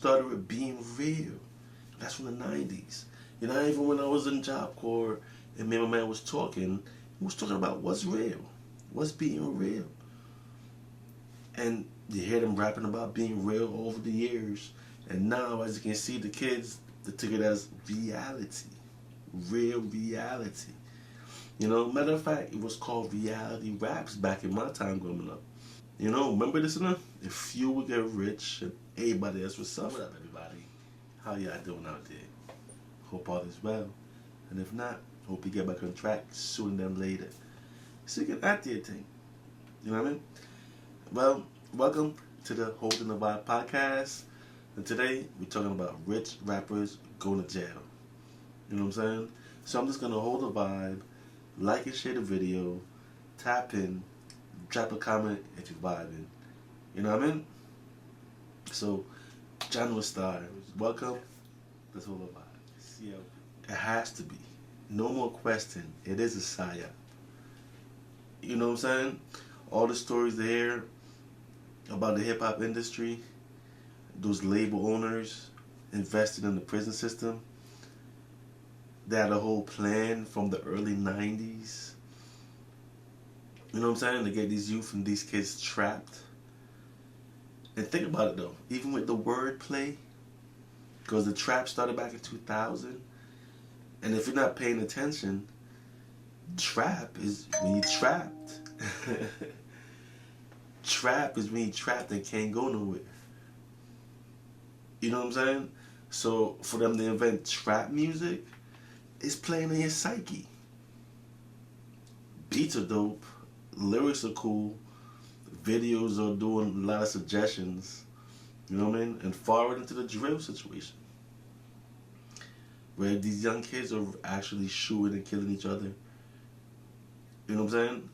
started with being real. That's from the 90s. You know, even when I was in Job Corps and me and my man was talking, he was talking about what's real, what's being real. And you hear them rapping about being real over the years. And now, as you can see, the kids, they took it as reality, real reality. You know, matter of fact, it was called reality raps back in my time growing up. You know, remember this enough? If you would get rich and everybody else would suffer. What up, everybody? How y'all doing out there? Hope all is well. And if not, hope you get back on track sooner than later. So you get out there thing. You know what I mean? Well, welcome to the Holding the Vibe podcast. And today, we're talking about rich rappers going to jail. You know what I'm saying? So I'm just going to hold the vibe, like and share the video, tap in, drop a comment if you're vibing. You know what I mean? So, January stars, welcome. Let's hold the vibe. It has to be. No more question. It is a psyop. You know what I'm saying? All the stories there about the hip-hop industry, those label owners invested in the prison system, they had a whole plan from the early 90s. You know what I'm saying? To get these youth and these kids trapped. And think about it though, even with the wordplay, because the trap started back in 2000, and if you're not paying attention, trap is when you're trapped. Trap is when you're trapped and can't go nowhere. You know what I'm saying? So for them to invent trap music, it's playing in your psyche. Beats are dope, lyrics are cool, videos are doing a lot of suggestions, you know what I mean? And forward into the drill situation, where these young kids are actually shooting and killing each other. You know what I'm saying?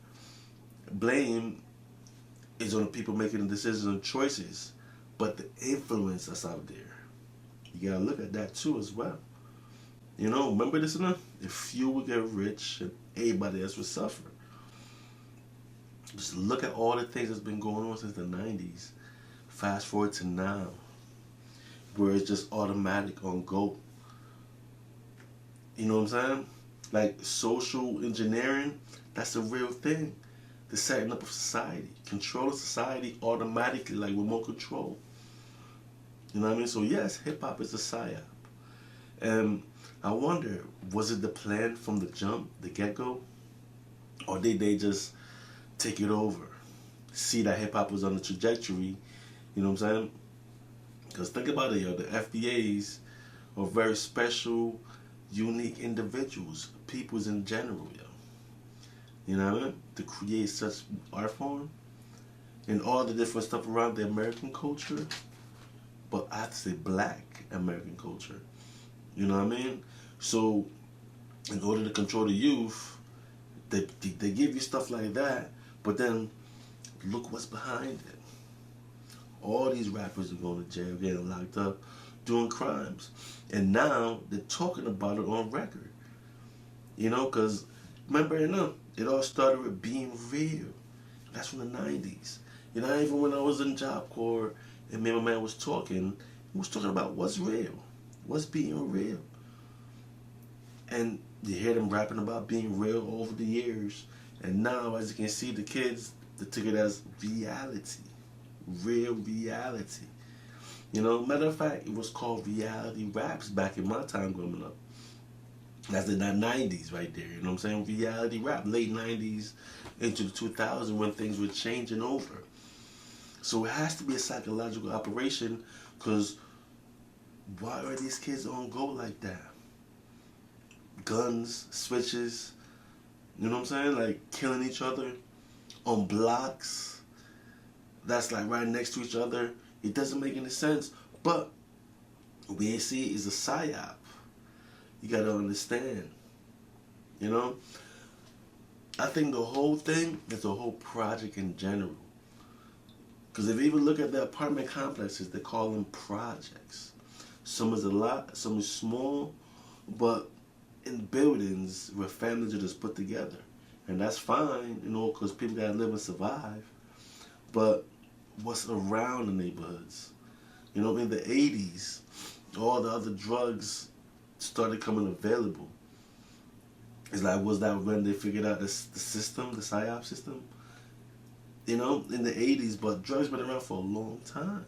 Blame is on the people making the decisions and choices, but the influence that's out there, you gotta look at that too as well. You know, remember this enough? If you would get rich and everybody else would suffer. Just look at all the things that's been going on since the 90s. Fast forward to now, where it's just automatic on go. You know what I'm saying? Like social engineering, that's a real thing. The setting up of society. Control of society automatically, like remote control. You know what I mean? So yes, hip-hop is a psyop. And I wonder, was it the plan from the jump, the get-go? Or did they just take it over? See that hip-hop was on the trajectory, you know what I'm saying? Because think about it, yo, the FBAs are very special, unique individuals, peoples in general, yo. You know what I mean? To create such art form and all the different stuff around the American culture, but I have to say black American culture. You know what I mean? So, in order to control the youth, they give you stuff like that, but then look what's behind it. All these rappers are going to jail, getting locked up, doing crimes. And now they're talking about it on record. You know, because remember, it all started with being real. That's from the 90s. You know, even when I was in Job Corps and me and my man was talking, he was talking about what's real, what's being real. And you hear them rapping about being real over the years. And now, as you can see, the kids, they took it as reality, real reality. You know, matter of fact, it was called reality raps back in my time growing up. That's in the 90s right there, you know what I'm saying? Reality rap, late 90s into the 2000s when things were changing over. So it has to be a psychological operation, because why are these kids on go like that? Guns, switches, you know what I'm saying? Like killing each other on blocks that's like right next to each other. It doesn't make any sense. But we see it is a psyop. You gotta understand. You know? I think the whole thing is a whole project in general. Because if you even look at the apartment complexes, they call them projects. Some is a lot, some is small, but in buildings where families are just put together. And that's fine, you know, because people gotta live and survive. But what's around the neighborhoods? You know, in the 80s, all the other drugs started coming available. It's like, was that when they figured out the system, the psyop system? You know, in the 80s, but drugs been around for a long time.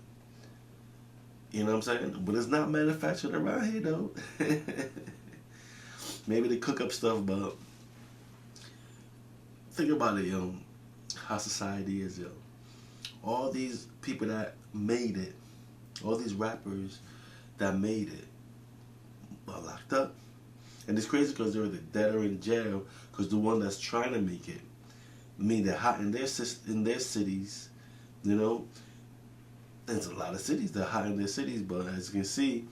You know what I'm saying? But it's not manufactured around here, though. Maybe they cook up stuff, but think about it, yo. How society is, yo. All these people that made it, all these rappers that made it, are locked up. And it's crazy because they're either dead or in jail, because the one that's trying to make it, I mean, they're hot in their cities, you know. There's a lot of cities that are hot in their cities, but as you can see,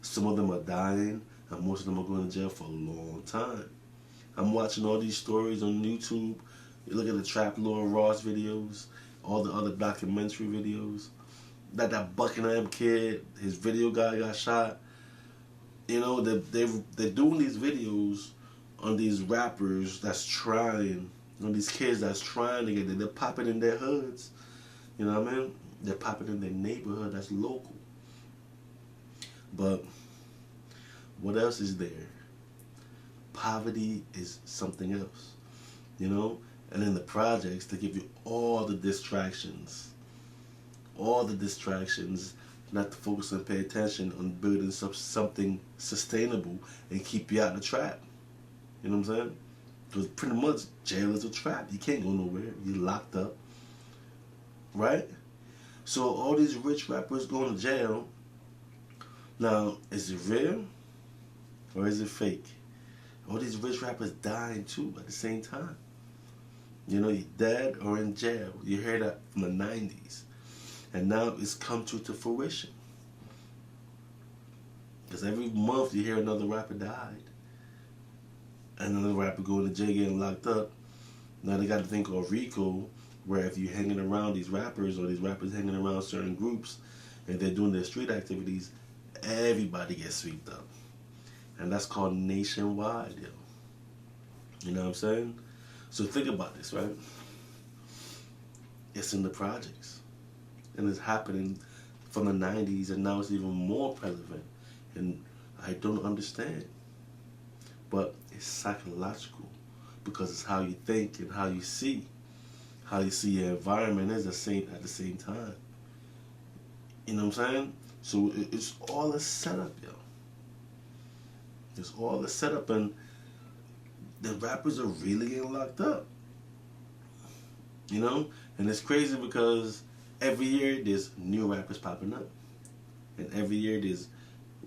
some of them are dying, and most of them are going to jail for a long time. I'm watching all these stories on YouTube. You look at the Trap Lord Ross videos, all the other documentary videos. That Buckingham kid, his video guy got shot. You know, they're doing these videos on these rappers that's trying, on these kids that's trying to get it. They're popping in their hoods. You know what I mean? They're popping in their neighborhood that's local. But what else is there? Poverty is something else. You know? And in the projects, they give you all the distractions. All the distractions, not to focus and pay attention on building something sustainable and keep you out of the trap. You know what I'm saying? Because pretty much jail is a trap. You can't go nowhere. You're locked up. Right? So all these rich rappers going to jail. Now, is it real or is it fake? All these rich rappers dying too at the same time. You know, you're dead or in jail. You heard that from the 90s. And now it's come to fruition. Because every month you hear another rapper died. And another rapper going to jail getting locked up. Now they got a thing called RICO, where if you're hanging around these rappers or these rappers hanging around certain groups and they're doing their street activities, everybody gets swept up. And that's called nationwide, yo. You know what I'm saying? So think about this, right? It's in the projects. And it's happening from the 90s, and now it's even more prevalent. And I don't understand. But it's psychological, because it's how you think and how you see. How you see your environment is at the same time. You know what I'm saying? So it's all a setup, yo. It's all a setup, and the rappers are really getting locked up. You know? And it's crazy because every year there's new rappers popping up. And every year there's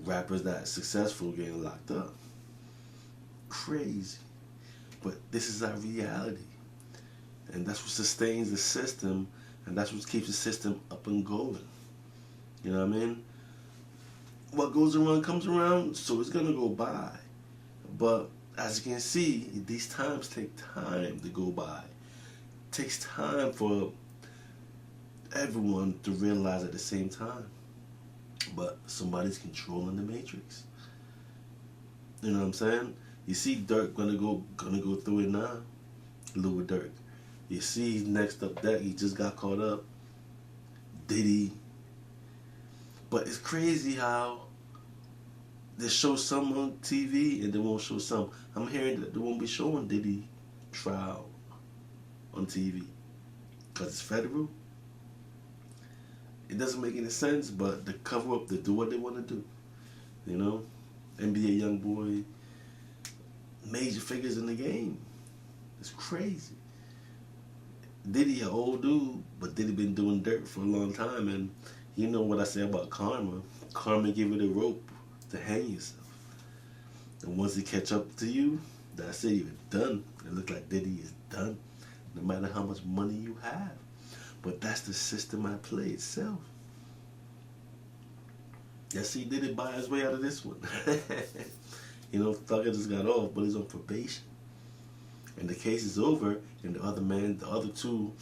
rappers that are successful getting locked up. Crazy. But this is our reality. And that's what sustains the system, and that's what keeps the system up and going. You know what I mean? What goes around comes around, so it's gonna go by. But as you can see, these times take time to go by. It takes time for everyone to realize at the same time. But somebody's controlling the matrix. You know what I'm saying? You see Dirk gonna go through it now. Lil Durk. You see next up that he just got caught up. Diddy. But it's crazy how they show some on TV and they won't show some. I'm hearing that they won't be showing Diddy trial on TV because it's federal. It doesn't make any sense, but the cover up, they do what they want to do. You know, NBA YoungBoy, major figures in the game. It's crazy. Diddy an old dude, but Diddy been doing dirt for a long time, and you know what I say about karma. Karma give you the rope to hang yourself. And once it catch up to you, that's it, you're done. It looks like Diddy is done, no matter how much money you have. But that's the system at play itself. Yes, he did it by his way out of this one. You know, Thugger just got off, but he's on probation. And the case is over, and the other two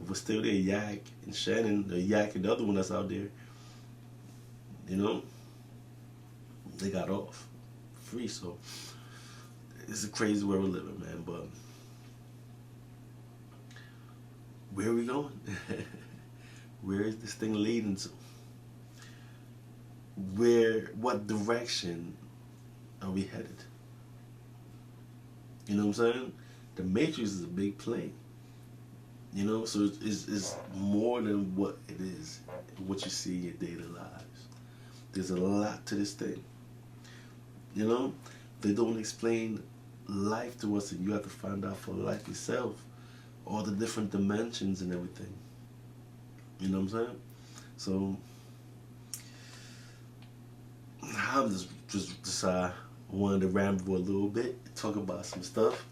were still there, Yak and Shannon, the Yak and the other one that's out there, you know, they got off free. So it's a crazy world we're living, man. But where are we going? Where is this thing leading to? what direction are we headed? You know what I'm saying? The Matrix is a big play. You know, so it's more than what it is, what you see in your daily lives. There's a lot to this thing. You know, they don't explain life to us, and you have to find out for life yourself, all the different dimensions and everything. You know what I'm saying? So I'm just wanted to ramble a little bit, talk about some stuff.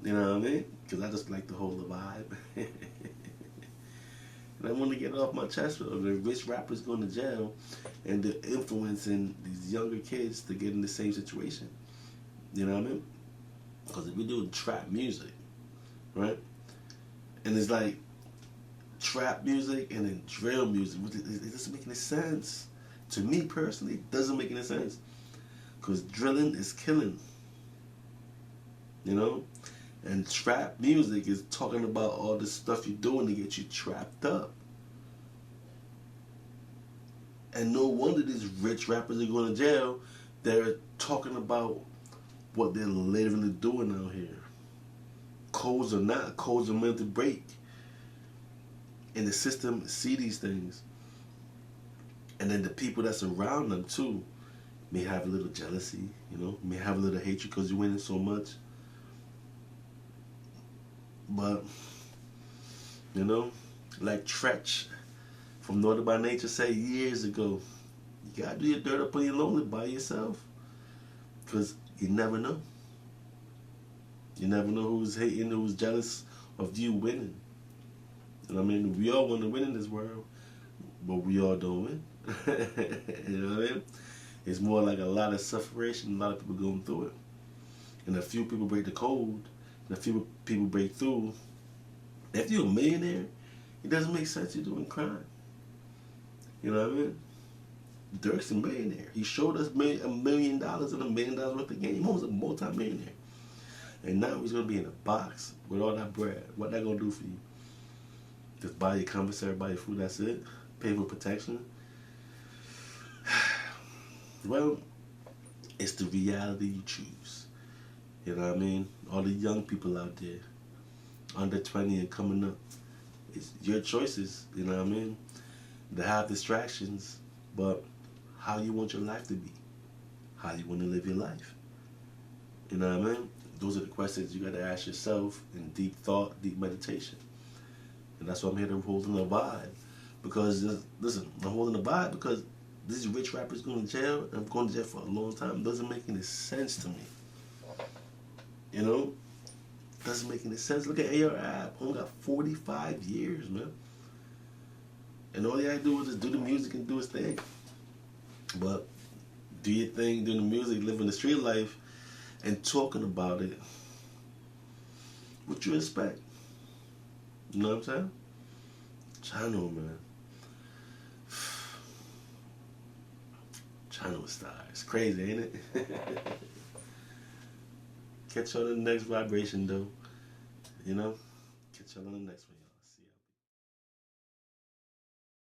You know what I mean? Because I just like to hold the vibe. And I want to get it off my chest with the rich rappers going to jail and the influencing these younger kids to get in the same situation. You know what I mean? Because if we do trap music, right? And it's like trap music and then drill music. It doesn't make any sense. To me personally, it doesn't make any sense. Because drilling is killing. You know? And trap music is talking about all the stuff you're doing to get you trapped up. And no wonder these rich rappers are going to jail. They're talking about what they're literally doing out here. Codes or not, codes are meant to break. And the system see these things. And then the people that's around them too may have a little jealousy, you know, may have a little hatred because you're winning so much. But, you know, like Tretch from Northern by Nature said years ago, you gotta do your dirt up on your lonely by yourself. Because you never know. You never know who's hating, who's jealous of you winning. You know what I mean? We all want to win in this world, but we all don't win. You know what I mean? It's more like a lot of separation, a lot of people going through it. And a few people break the code, and a few people break through. If you're a millionaire, it doesn't make sense you're doing crime. You know what I mean? Dirk's a millionaire. He showed us $1 million and $1 million worth of game. He was a multi-millionaire. And now he's going to be in a box with all that bread. What that going to do for you? Just buy your commissary, buy your food, that's it? Pay for protection? Well, it's the reality you choose. You know what I mean? All the young people out there, under 20 and coming up, it's your choices, you know what I mean? They have distractions, but how you want your life to be? How you want to live your life? You know what I mean? Those are the questions you got to ask yourself in deep thought, deep meditation. And that's why I'm here to hold in the vibe. Because, listen, I'm holding the vibe because these rich rappers going to jail, and I'm going to jail for a long time. It doesn't make any sense to me. You know? Doesn't make any sense. Look at AR only got 45 years, man. And all he had to do was just do the music and do his thing. But do your thing, doing the music, living the street life, and talking about it. What you expect? You know what I'm saying? Channel, man. Channel style. It's crazy, ain't it? Catch you on the next vibration, though. You know? Catch you on the next one.